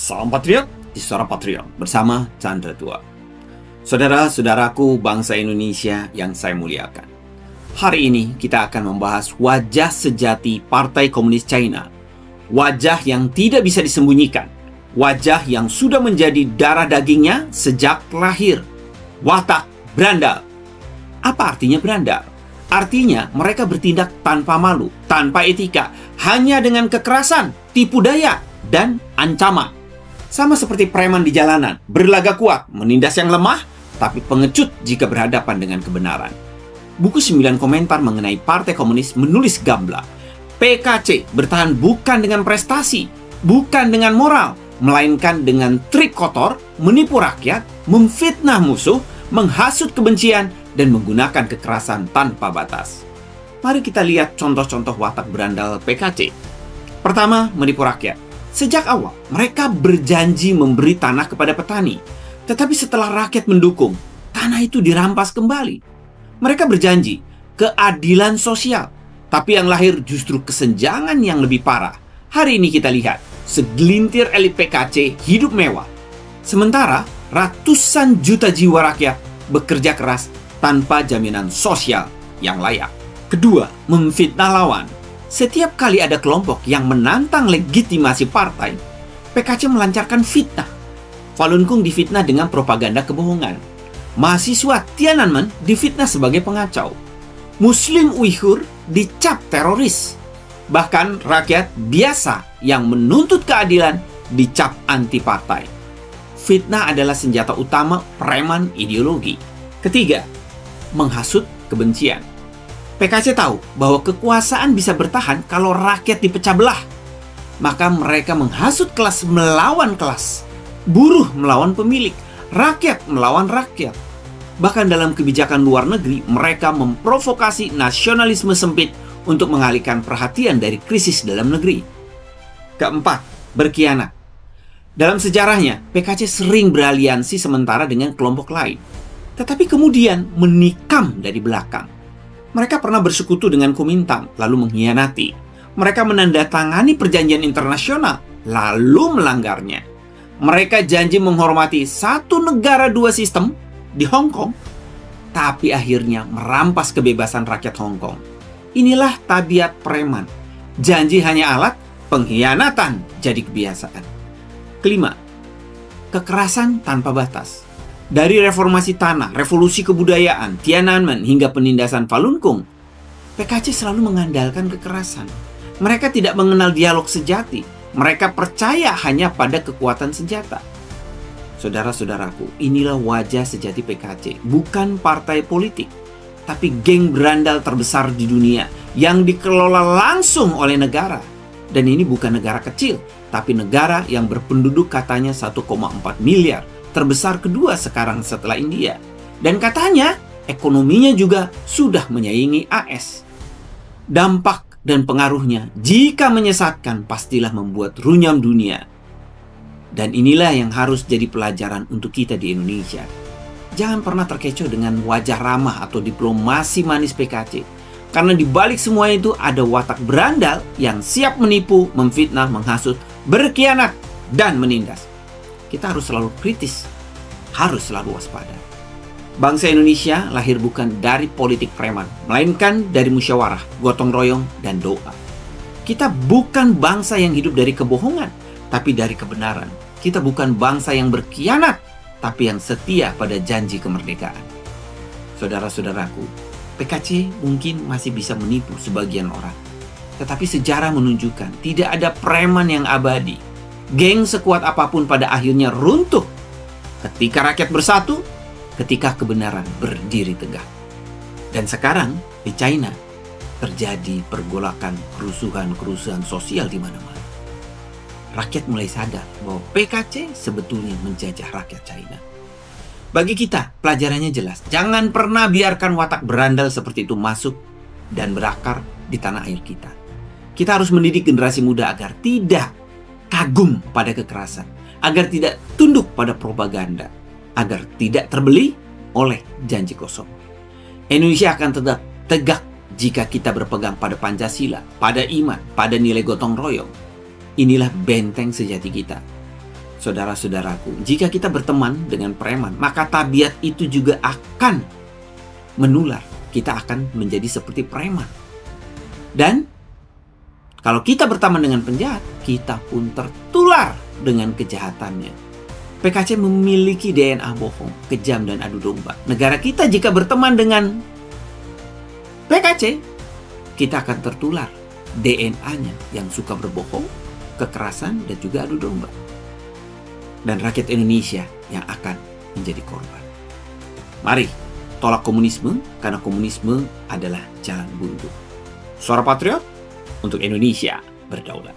Salam Patriot di Suara Patriot bersama Chandra Tua. Saudara-saudaraku bangsa Indonesia yang saya muliakan. Hari ini kita akan membahas wajah sejati Partai Komunis China. Wajah yang tidak bisa disembunyikan. Wajah yang sudah menjadi darah dagingnya sejak lahir. Watak berandal. Apa artinya berandal? Artinya mereka bertindak tanpa malu, tanpa etika, hanya dengan kekerasan, tipu daya, dan ancaman. Sama seperti preman di jalanan, berlagak kuat, menindas yang lemah, tapi pengecut jika berhadapan dengan kebenaran. Buku 9 komentar mengenai Partai Komunis menulis gamblang, PKC bertahan bukan dengan prestasi, bukan dengan moral, melainkan dengan trik kotor, menipu rakyat, memfitnah musuh, menghasut kebencian, dan menggunakan kekerasan tanpa batas. Mari kita lihat contoh-contoh watak berandal PKC. Pertama, menipu rakyat. Sejak awal, mereka berjanji memberi tanah kepada petani. Tetapi setelah rakyat mendukung, tanah itu dirampas kembali. Mereka berjanji keadilan sosial. Tapi yang lahir justru kesenjangan yang lebih parah. Hari ini kita lihat, segelintir elit PKC hidup mewah. Sementara, ratusan juta jiwa rakyat bekerja keras tanpa jaminan sosial yang layak. Kedua, memfitnah lawan. Setiap kali ada kelompok yang menantang legitimasi partai, PKC melancarkan fitnah. Falun Gong difitnah dengan propaganda kebohongan. Mahasiswa Tiananmen difitnah sebagai pengacau. Muslim Uighur dicap teroris. Bahkan rakyat biasa yang menuntut keadilan dicap anti partai. Fitnah adalah senjata utama preman ideologi. Ketiga, menghasut kebencian. PKC tahu bahwa kekuasaan bisa bertahan kalau rakyat dipecah belah. Maka mereka menghasut kelas melawan kelas, buruh melawan pemilik, rakyat melawan rakyat. Bahkan dalam kebijakan luar negeri, mereka memprovokasi nasionalisme sempit untuk mengalihkan perhatian dari krisis dalam negeri. Keempat, berkhianat. Dalam sejarahnya, PKC sering beraliansi sementara dengan kelompok lain. Tetapi kemudian menikam dari belakang. Mereka pernah bersekutu dengan Kuomintang, lalu mengkhianati. Mereka menandatangani perjanjian internasional, lalu melanggarnya. Mereka janji menghormati satu negara dua sistem di Hong Kong, tapi akhirnya merampas kebebasan rakyat Hong Kong. Inilah tabiat preman. Janji hanya alat, pengkhianatan jadi kebiasaan. Kelima, kekerasan tanpa batas. Dari reformasi tanah, revolusi kebudayaan, Tiananmen, hingga penindasan Falun Gong, PKC selalu mengandalkan kekerasan. Mereka tidak mengenal dialog sejati. Mereka percaya hanya pada kekuatan senjata. Saudara-saudaraku, inilah wajah sejati PKC. Bukan partai politik, tapi geng berandal terbesar di dunia yang dikelola langsung oleh negara. Dan ini bukan negara kecil, tapi negara yang berpenduduk katanya 1,4 miliar. Terbesar kedua sekarang setelah India. Dan katanya ekonominya juga sudah menyaingi AS. Dampak dan pengaruhnya jika menyesatkan pastilah membuat runyam dunia. Dan inilah yang harus jadi pelajaran untuk kita di Indonesia. Jangan pernah terkecoh dengan wajah ramah atau diplomasi manis PKC. Karena di balik semua itu ada watak berandal yang siap menipu, memfitnah, menghasut, berkhianat, dan menindas. Kita harus selalu kritis, harus selalu waspada. Bangsa Indonesia lahir bukan dari politik preman, melainkan dari musyawarah, gotong royong, dan doa. Kita bukan bangsa yang hidup dari kebohongan, tapi dari kebenaran. Kita bukan bangsa yang berkhianat, tapi yang setia pada janji kemerdekaan. Saudara-saudaraku, PKC mungkin masih bisa menipu sebagian orang. Tetapi sejarah menunjukkan tidak ada preman yang abadi. Geng sekuat apapun pada akhirnya runtuh ketika rakyat bersatu, ketika kebenaran berdiri tegak. Dan sekarang di China terjadi pergolakan, kerusuhan sosial di mana-mana. Rakyat mulai sadar bahwa PKC sebetulnya menjajah rakyat China. Bagi kita, pelajarannya jelas. Jangan pernah biarkan watak berandal seperti itu masuk dan berakar di tanah air kita. Kita harus mendidik generasi muda agar tidak kagum pada kekerasan, agar tidak tunduk pada propaganda, agar tidak terbeli oleh janji kosong. Indonesia akan tetap tegak jika kita berpegang pada Pancasila, pada iman, pada nilai gotong royong. Inilah benteng sejati kita. saudara-saudaraku, jika kita berteman dengan preman, maka tabiat itu juga akan menular. Kita akan menjadi seperti preman. Dan kalau kita berteman dengan penjahat, kita pun tertular dengan kejahatannya. PKC memiliki DNA bohong, kejam, dan adu domba. Negara kita jika berteman dengan PKC, kita akan tertular DNA-nya yang suka berbohong, kekerasan, dan juga adu domba. Dan rakyat Indonesia yang akan menjadi korban. Mari tolak komunisme, karena komunisme adalah jalan buntu. Suara Patriot untuk Indonesia berdaulat.